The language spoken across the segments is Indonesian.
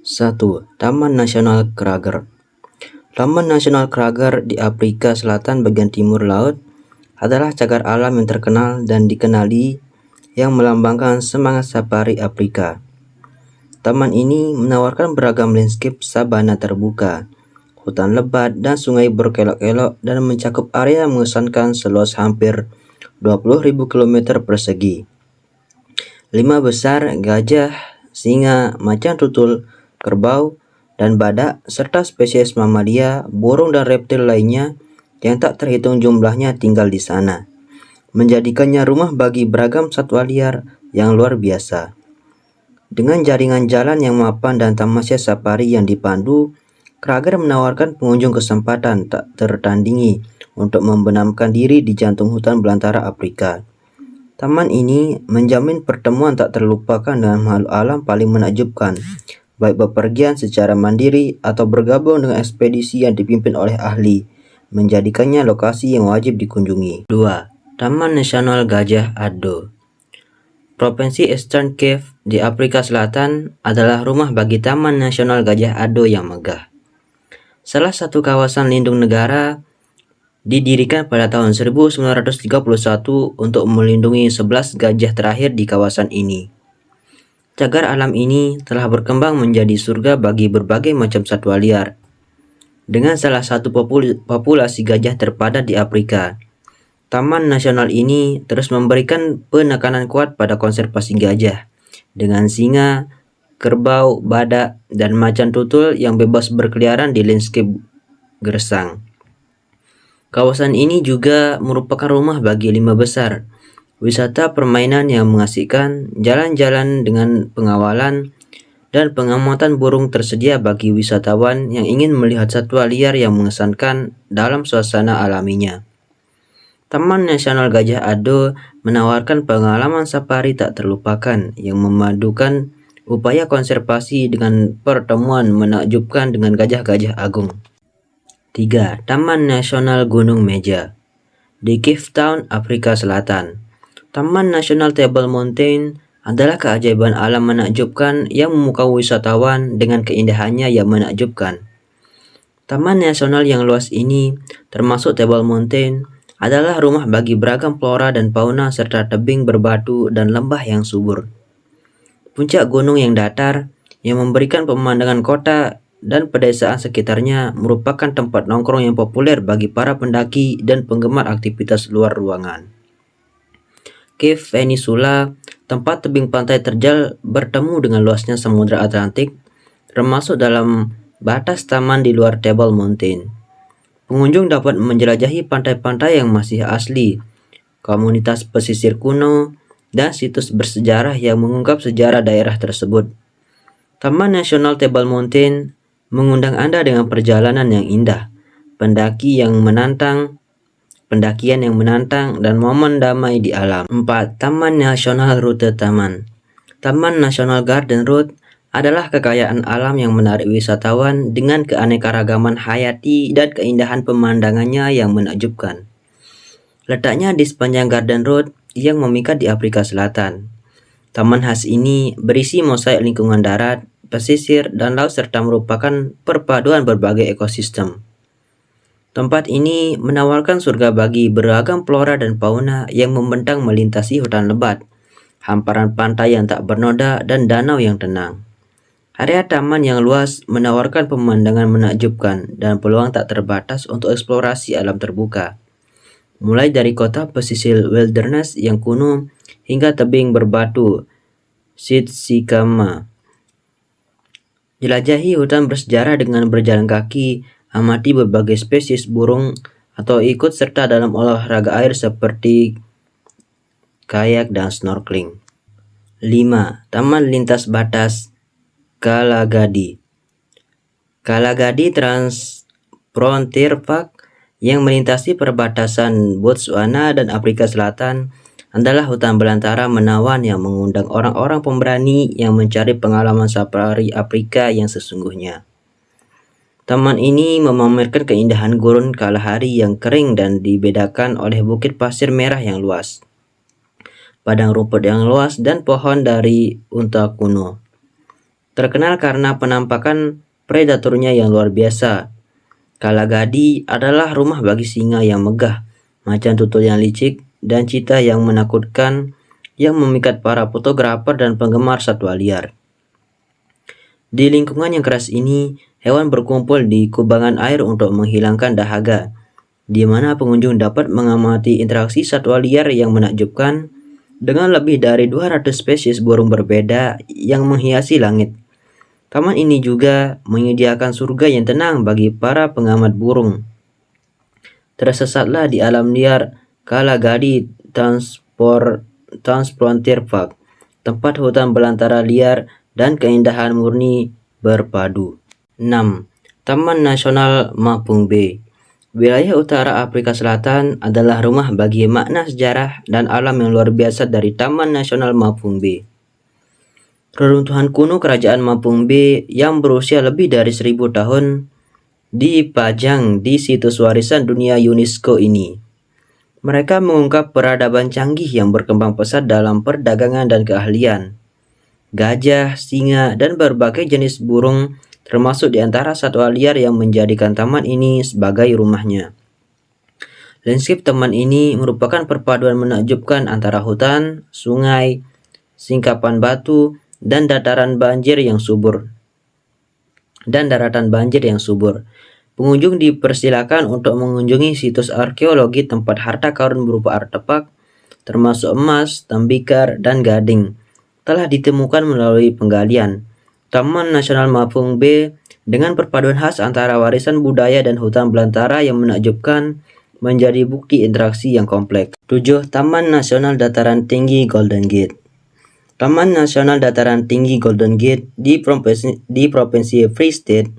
1. Taman Nasional Kruger. Taman Nasional Kruger di Afrika Selatan bagian timur laut adalah cagar alam yang terkenal dan dikenali yang melambangkan semangat safari Afrika. Taman ini menawarkan beragam landscape sabana terbuka, hutan lebat, dan sungai berkelok-kelok dan mencakup area yang mengesankan seluas hampir 20.000 km persegi. 5 besar, gajah, singa, macan tutul, kerbau, dan badak, serta spesies mamalia, burung, dan reptil lainnya yang tak terhitung jumlahnya tinggal di sana, menjadikannya rumah bagi beragam satwa liar yang luar biasa. Dengan jaringan jalan yang mapan dan tamasya safari yang dipandu, Kruger menawarkan pengunjung kesempatan tak tertandingi untuk membenamkan diri di jantung hutan belantara Afrika. Taman ini menjamin pertemuan tak terlupakan dengan makhluk alam paling menakjubkan, baik bepergian secara mandiri atau bergabung dengan ekspedisi yang dipimpin oleh ahli, menjadikannya lokasi yang wajib dikunjungi. 2. Taman Nasional Gajah Ado. Provinsi Eastern Cape di Afrika Selatan adalah rumah bagi Taman Nasional Gajah Ado yang megah. Salah satu kawasan lindung negara didirikan pada tahun 1931 untuk melindungi 11 gajah terakhir di kawasan ini. Cagar alam ini telah berkembang menjadi surga bagi berbagai macam satwa liar, dengan salah satu populasi gajah terpadat di Afrika. Taman nasional ini terus memberikan penekanan kuat pada konservasi gajah, dengan singa, kerbau, badak, dan macan tutul yang bebas berkeliaran di landscape gersang. Kawasan ini juga merupakan rumah bagi 5 besar, wisata permainan yang mengasihkan, jalan-jalan dengan pengawalan, dan pengamatan burung tersedia bagi wisatawan yang ingin melihat satwa liar yang mengesankan dalam suasana alaminya. Taman Nasional Gajah Ado menawarkan pengalaman safari tak terlupakan yang memadukan upaya konservasi dengan pertemuan menakjubkan dengan gajah-gajah agung. 3. Taman Nasional Gunung Meja di Cape Town, Afrika Selatan. Taman Nasional Table Mountain adalah keajaiban alam menakjubkan yang memukau wisatawan dengan keindahannya yang menakjubkan. Taman nasional yang luas ini, termasuk Table Mountain, adalah rumah bagi beragam flora dan fauna serta tebing berbatu dan lembah yang subur. Puncak gunung yang datar, yang memberikan pemandangan kota dan pedesaan sekitarnya, merupakan tempat nongkrong yang populer bagi para pendaki dan penggemar aktivitas luar ruangan. Cape Peninsula, tempat tebing pantai terjal bertemu dengan luasnya Samudra Atlantik, termasuk dalam batas taman di luar Table Mountain. Pengunjung dapat menjelajahi pantai-pantai yang masih asli, komunitas pesisir kuno, dan situs bersejarah yang mengungkap sejarah daerah tersebut. Taman Nasional Table Mountain mengundang Anda dengan perjalanan yang indah, pendakian yang menantang, dan momen damai di alam. 4. Taman Nasional Rute Taman. Taman Nasional Garden Route adalah kekayaan alam yang menarik wisatawan dengan keanekaragaman hayati dan keindahan pemandangannya yang menakjubkan. Letaknya di sepanjang Garden Road yang memikat di Afrika Selatan. Taman khas ini berisi mosaik lingkungan darat, pesisir, dan laut serta merupakan perpaduan berbagai ekosistem. Tempat ini menawarkan surga bagi beragam flora dan fauna yang membentang melintasi hutan lebat, hamparan pantai yang tak bernoda, dan danau yang tenang. Area taman yang luas menawarkan pemandangan menakjubkan dan peluang tak terbatas untuk eksplorasi alam terbuka. Mulai dari kota pesisir wilderness yang kuno hingga tebing berbatu Sitsikama. Jelajahi hutan bersejarah dengan berjalan kaki, amati berbagai spesies burung, atau ikut serta dalam olahraga air seperti kayak dan snorkeling. 5. Taman Lintas Batas Kalagadi. Kalagadi Trans-Frontier Park yang melintasi perbatasan Botswana dan Afrika Selatan adalah hutan belantara menawan yang mengundang orang-orang pemberani yang mencari pengalaman safari Afrika yang sesungguhnya. Taman ini memamerkan keindahan gurun Kalahari yang kering dan dibedakan oleh bukit pasir merah yang luas, padang rumput yang luas, dan pohon dari unta kuno. terkenal karena penampakan predatornya yang luar biasa. Kalagadi adalah rumah bagi singa yang megah, macan tutul yang licik, dan cheetah yang menakutkan yang memikat para fotografer dan penggemar satwa liar. Di lingkungan yang keras ini, hewan berkumpul di kubangan air untuk menghilangkan dahaga, di mana pengunjung dapat mengamati interaksi satwa liar yang menakjubkan dengan lebih dari 200 spesies burung berbeda yang menghiasi langit. Taman ini juga menyediakan surga yang tenang bagi para pengamat burung. Tersesatlah di alam liar Kalagadi Transfrontier Park, tempat hutan belantara liar dan keindahan murni berpadu. 6. Taman Nasional Mapung Bay. Wilayah utara Afrika Selatan adalah rumah bagi makna sejarah dan alam yang luar biasa dari Taman Nasional Mapung Bay. Reruntuhan kuno kerajaan Mapung Bay yang berusia lebih dari 1000 tahun dipajang di situs warisan dunia UNESCO ini. Mereka mengungkap peradaban canggih yang berkembang pesat dalam perdagangan dan keahlian. Gajah, singa, dan berbagai jenis burung termasuk di antara satwa liar yang menjadikan taman ini sebagai rumahnya. Landscape taman ini merupakan perpaduan menakjubkan antara hutan, sungai, singkapan batu, dan daratan banjir yang subur. Pengunjung dipersilakan untuk mengunjungi situs arkeologi tempat harta karun berupa artefak, termasuk emas, tembikar, dan gading, telah ditemukan melalui penggalian. Taman Nasional Mapung Bay dengan perpaduan khas antara warisan budaya dan hutan belantara yang menakjubkan menjadi bukti interaksi yang kompleks. 7. Taman Nasional Dataran Tinggi Golden Gate. Taman Nasional Dataran Tinggi Golden Gate di Provinsi Free State,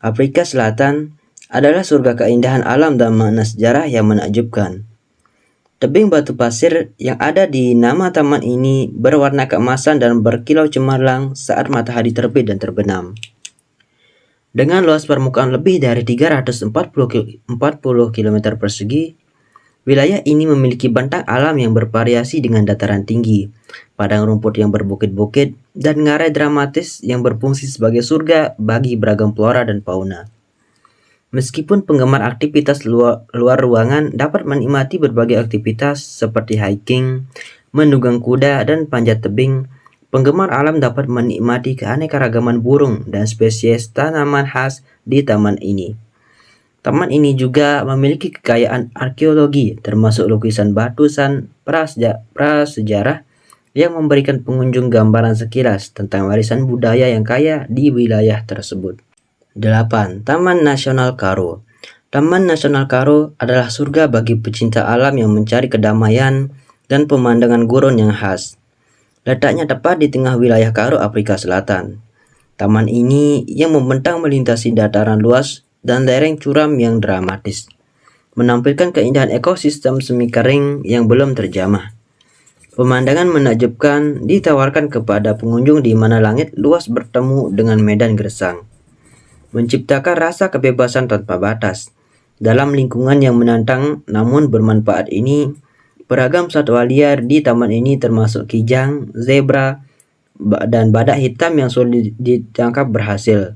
Afrika Selatan adalah surga keindahan alam dan makna sejarah yang menakjubkan. Tebing batu pasir yang ada di nama taman ini berwarna keemasan dan berkilau cemerlang saat matahari terbit dan terbenam. Dengan luas permukaan lebih dari 340 km persegi, wilayah ini memiliki bentang alam yang bervariasi dengan dataran tinggi, padang rumput yang berbukit-bukit, dan ngarai dramatis yang berfungsi sebagai surga bagi beragam flora dan fauna. Meskipun penggemar aktivitas luar ruangan dapat menikmati berbagai aktivitas seperti hiking, menunggang kuda, dan panjat tebing, penggemar alam dapat menikmati keanekaragaman burung dan spesies tanaman khas di taman ini. Taman ini juga memiliki kekayaan arkeologi, termasuk lukisan batusan prasejarah yang memberikan pengunjung gambaran sekilas tentang warisan budaya yang kaya di wilayah tersebut. 8. Taman Nasional Karoo. Taman Nasional Karoo adalah surga bagi pecinta alam yang mencari kedamaian dan pemandangan gurun yang khas. Letaknya tepat di tengah wilayah Karoo, Afrika Selatan. Taman ini yang membentang melintasi dataran luas dan lereng curam yang dramatis, menampilkan keindahan ekosistem semi kering yang belum terjamah. Pemandangan menakjubkan ditawarkan kepada pengunjung di mana langit luas bertemu dengan medan gersang, menciptakan rasa kebebasan tanpa batas. Dalam lingkungan yang menantang namun bermanfaat ini, beragam satwa liar di taman ini termasuk kijang, zebra, dan badak hitam yang sulit ditangkap berhasil.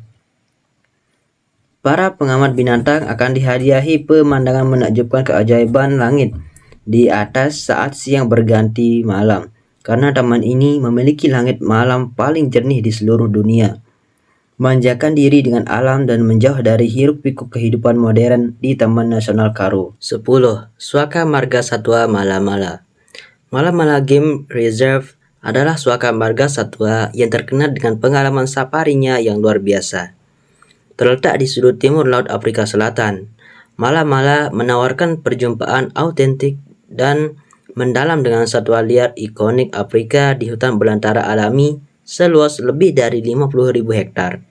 Para pengamat binatang akan dihadiahi pemandangan menakjubkan keajaiban langit di atas saat siang berganti malam, karena taman ini memiliki langit malam paling jernih di seluruh dunia. Manjakan diri dengan alam dan menjauh dari hiruk-pikuk kehidupan modern di Taman Nasional Karoo. 10. Suaka Marga Satwa Mala-Mala. Mala-Mala Game Reserve adalah suaka marga satwa yang terkenal dengan pengalaman safarinya yang luar biasa. Terletak di sudut timur laut Afrika Selatan, Mala-Mala menawarkan perjumpaan autentik dan mendalam dengan satwa liar ikonik Afrika di hutan belantara alami seluas lebih dari 50.000 hektar.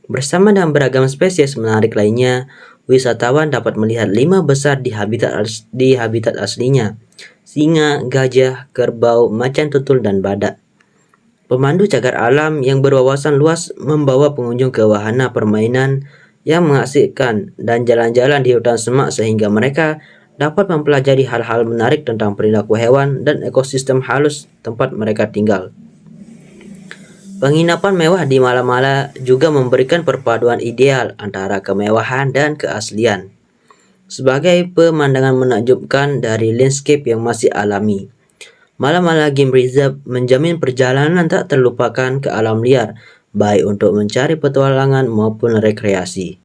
Bersama dengan beragam spesies menarik lainnya, wisatawan dapat melihat 5 besar di habitat aslinya: singa, gajah, kerbau, macan tutul, dan badak. Pemandu cagar alam yang berwawasan luas membawa pengunjung ke wahana permainan yang mengasihkan dan jalan-jalan di hutan semak sehingga mereka dapat mempelajari hal-hal menarik tentang perilaku hewan dan ekosistem halus tempat mereka tinggal. Penginapan mewah di Mala-Mala juga memberikan perpaduan ideal antara kemewahan dan keaslian. Sebagai pemandangan menakjubkan dari landscape yang masih alami, Mala-Mala Game Reserve menjamin perjalanan tak terlupakan ke alam liar, baik untuk mencari petualangan maupun rekreasi.